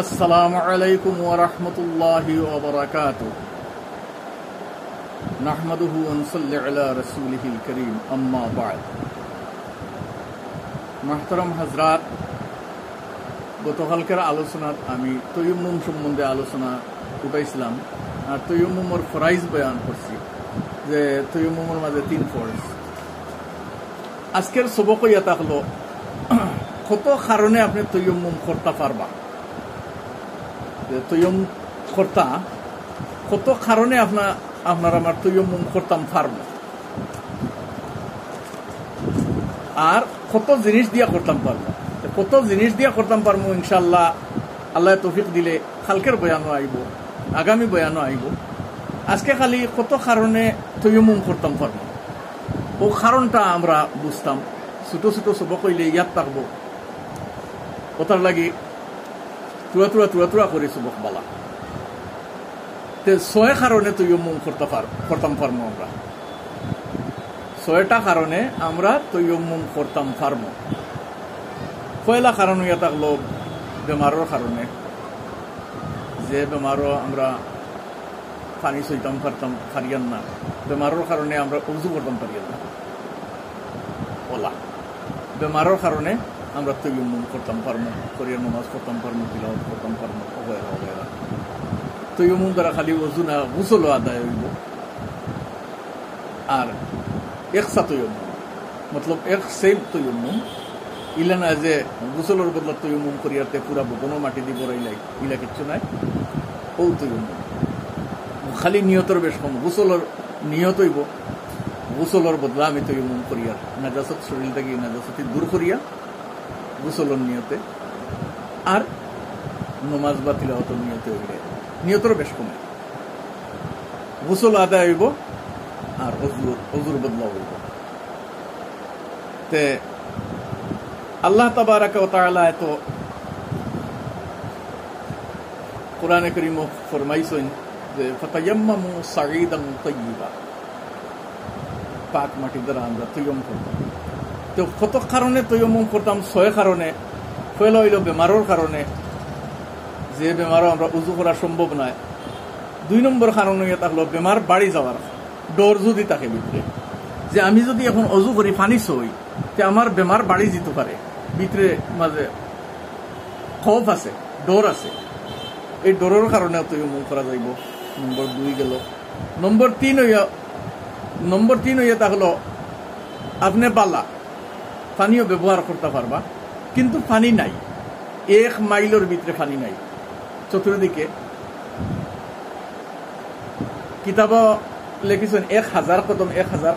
আসসালামু আলাইকুম ওয়া রাহমাতুল্লাহি ওয়া বারাকাতুহু নাহমাদুহু ওয়া নুসাল্লি আলা রাসূলিহিল কারীম আম্মা বা'দ। মুহতারাম হযরত, গতকালকের আলোচনাত আমি তায়াম্মুম সম্বন্ধে আলোচনা উঠাইছিলাম আর তায়াম্মুমের ফরাইজ বয়ান করছি যে তায়াম্মুমের মাঝে 3 ফরজ। আজকের সবক ইয়া হলো কত কারণে আপনি তায়াম্মুম করতে পারবা, তৈয়ম করতা কত কারণে আপনার আমার তৈয়ম করতাম পারব আর কত জিনিস দিয়া করতাম পারবো, কত জিনিস দিয়া করতাম পারবো ইনশাআল্লাহ। আল্লাহ তৌফিক দিলে কালকের বয়ানও আইব, আগামী বয়ানও আইব। আজকে খালি কত কারণে তৈয়ম করতাম পারবো ও কারণটা আমরা বুঝতাম। ছোট ছোট সবক হইলে ইয়াদ থাকবো, ওটার লাগি তুরা করে সবক বলা। 6 কারণে তৈয়ম্মুম করতাম পারবো আমরা, 6টা কারণে আমরা তৈয়ম্মুম করতাম পারবো। পয়লা কারণ ইয়া থাকলো বেমারের কারণে, যে বেমারও আমরা পানি সইতাম পারিয়ান না, বেমারের কারণে আমরা উজু করতাম পারিয়ান না। ওলা বেমারের কারণে আমরা তৈয়ম্মুম করতাম পারবো, করিয়া নামাজ পড়তাম পারবো, তিলাওয়াত করতাম পারবো, অবহেলা অবহেলা। তৈয়ম্মুম দ্বারা খালি ওযু না, গোসলও আদায় হইব। আর একসা তৈয়ম্মুম মতলব এক সেম তৈয়ম্মুম, ইলা না যে গোসলের বদলা তৈয়ম্মুম করিয়াতে পুরা বদনও মাটি দি বড়াইলাই, ইলা কিচ্ছু নাই। ও তৈয়ম্মুম খালি নিয়তের বেশ কম, গোসলের নিয়ত হইব গোসলের বদলা আমি তৈয়ম্মুম করিয়ার নাজাসত শরীর থেকে নাজাসতি দূর করিয়া গোসলের নিয়তে, আর নমাজ বা তিলাওয়াতের নিয়তে হইলে নিয়তের বেশ কমে। গোসল আদায় হইব আর অজুর বদলা হইব। তে আল্লাহ তাবারাকা ওয়া তাআলা এত কোরআনে কারীম ফরমাইছেন যে ফাতায়াম্মামু সাঈদান তাইয়্যিবা, পাক মাটি দ্বারা আমরা তৈয়ম করতাম। তো কত কারণে তৈয়ম্মুম করতাম? 6 কারণে। পয়লা হইল বেমারের কারণে, যে বেমারও আমরা উজু করা সম্ভব নয়। 2 নম্বর কারণ হইয়া থাকলো বেমার বাড়ি যাওয়ার ডর যদি থাকে ভিতরে, যে আমি যদি এখন অজু করি পানি সই তে আমার বেমার বাড়ি যেতে পারে, ভিতরে মাঝে খৌফ আছে, ডর আছে। এই ডরের কারণে তৈয়ম্মুম করা যাইব। নম্বর 2 গেল। নম্বর 3 হইয়া থাকলো আপনি বালা পানিও ব্যবহার করতে পারবা, কিন্তু পানি নাই, 1 মাইলের ভিতরে পানি নাই। চতুর্দিকে কিতাব লিখিছেন 1000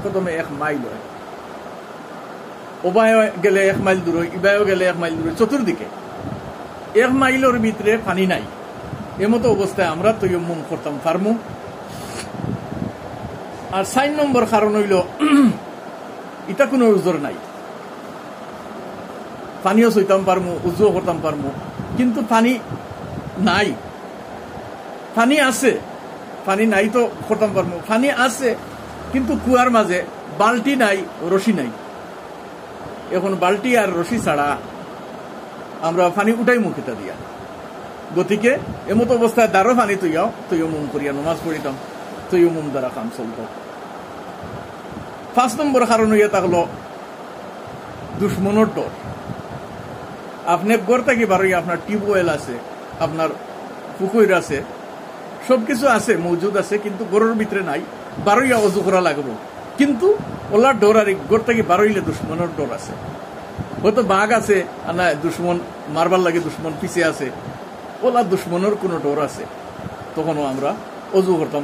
কদমে 1 মাইল হয়। ওবায় গেলে 1 মাইল দূর হয়, ইবায়ও গেলে 1 মাইল দূর হয়। চতুর্দিকে 1 মাইলের ভিতরে পানি নাই। এমতো অবস্থায় আমরা তৈয়ম্মুম করতাম পারমু। আর 4 নম্বর কারণ হইল এটা কোনো উজর নাই, পানিও সইতাম পারমু, উজুও করতাম পারমু, কিন্তু পানি নাই। পানি আছে, পানি নাই তো করতাম পারমু। পানি আছে কিন্তু কুয়ার মাঝে বালতি নাই, রশি নাই। এখন বালতি আর রশি ছাড়া আমরা পানি উঠাই মুখিতা দিয়া, গতিকে এমতো অবস্থায় দারো পানি তৈয়াও তৈয়ম্মুম করিয়া নমাজ পড়িতাম। তৈয়ম্মুম দ্বারা কাম চলত। 5 নম্বর কারণ হইয়া থাকলো দুশ্মনের ডর। আপনি ঘর থেকে বারোই আপনার টিউবওয়েল আছে, আপনার পুকুর আছে, সবকিছু আছে, মজুদ আছে, কিন্তু ঘরের ভিতরে নাই। বারোইয়া অজু করা লাগবো, কিন্তু ওলার ডর। আর ঘর থেকে বারোইলে দুশ্মনের ডর আছে। হয়তো বাঘ আছে না, দুশ্মন মারবার লাগে, দুশ্মন পিছিয়ে আছে, ওলা দুশ্মনের কোনো ডর আছে। তখনও আমরা অজু করতাম,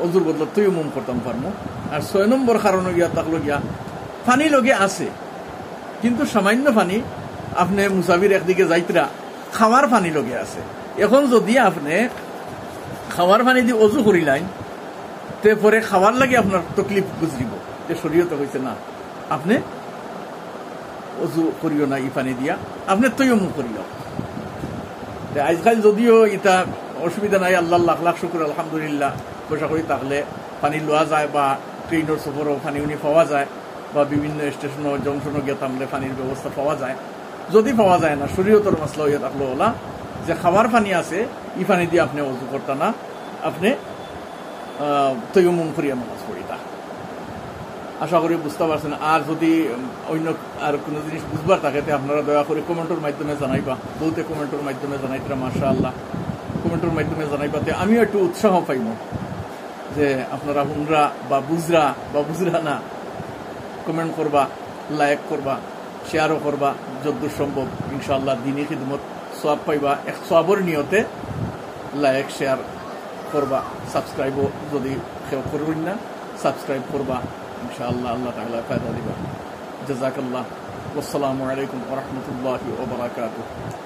অজুর বদলা তৈয়ম্মুম করতাম পারবো। আর 6 নম্বর কারণ গিয়া থাকলো গিয়া পানি লগে আছে, কিন্তু সামান্য পানি। আপনি মুসাফির একদিকে যাইতরা, খাওয়ার পানি লগে আছে। এখন যদি আপনি খাওয়ার পানি দিয়ে অজু করিলেন, তে পরে খাওয়ার লাগে আপনার তকলিফ গুজরিব, যে শরীয়তে হয়েছে না আপনি অজু করিও না ই পানি দিয়া, আপনি তৈয়ম্মুম করিও। আজকাল যদিও এটা অসুবিধা নাই, আল্লাহ লাখ লাখ শুকুর, আলহামদুলিল্লাহ, পয়সা করি থাকলে পানি লওয়া যায়, বা ট্রেনের সফরও পানি উনি পাওয়া যায়, বা বিভিন্ন স্টেশনও জংশনও গিয়ে থাকলে পানির ব্যবস্থা পাওয়া যায়। যদি পাওয়া যায় না, শরীয়তের মাসলা হইয়া থাকলো ওলা যে খাবার পানি আছে ই পানি দিয়ে আপনি অজু করতা না, আপনি তৈমুম করিয়া নামাজ পড়িতা। আশা করি বুঝতে পারছেন। আর যদি অন্য আর কোনো জিনিস বুঝবার থাকে আপনারা দয়া করে কমেন্টের মাধ্যমে জানাইবা। বহুতে কমেন্টের মাধ্যমে জানাইতরা, মাশাআল্লাহ কমেন্টের মাধ্যমে জানাইবাতে আমিও একটু উৎসাহ পাইব যে আপনারা হুনরা বা বুঝরা না কমেন্ট করবা, লাইক করবা, শেয়ারও করবা যতদূর সম্ভব। ইনশাআল্লাহ দিনী খিদমত সওয়াব পাইবা। এক সওয়াবের নিয়তে লাইক শেয়ার করবা, সাবস্ক্রাইবও যদি কেউ করবেন না সাবস্ক্রাইব করবা, ইনশাআল্লাহ আল্লাহ তাআলা ফায়দা দিবা। জাযাকাল্লাহ। ওয়াসসালামু আলাইকুম ওয়া রাহমাতুল্লাহি ওয়া বারাকাতুহু।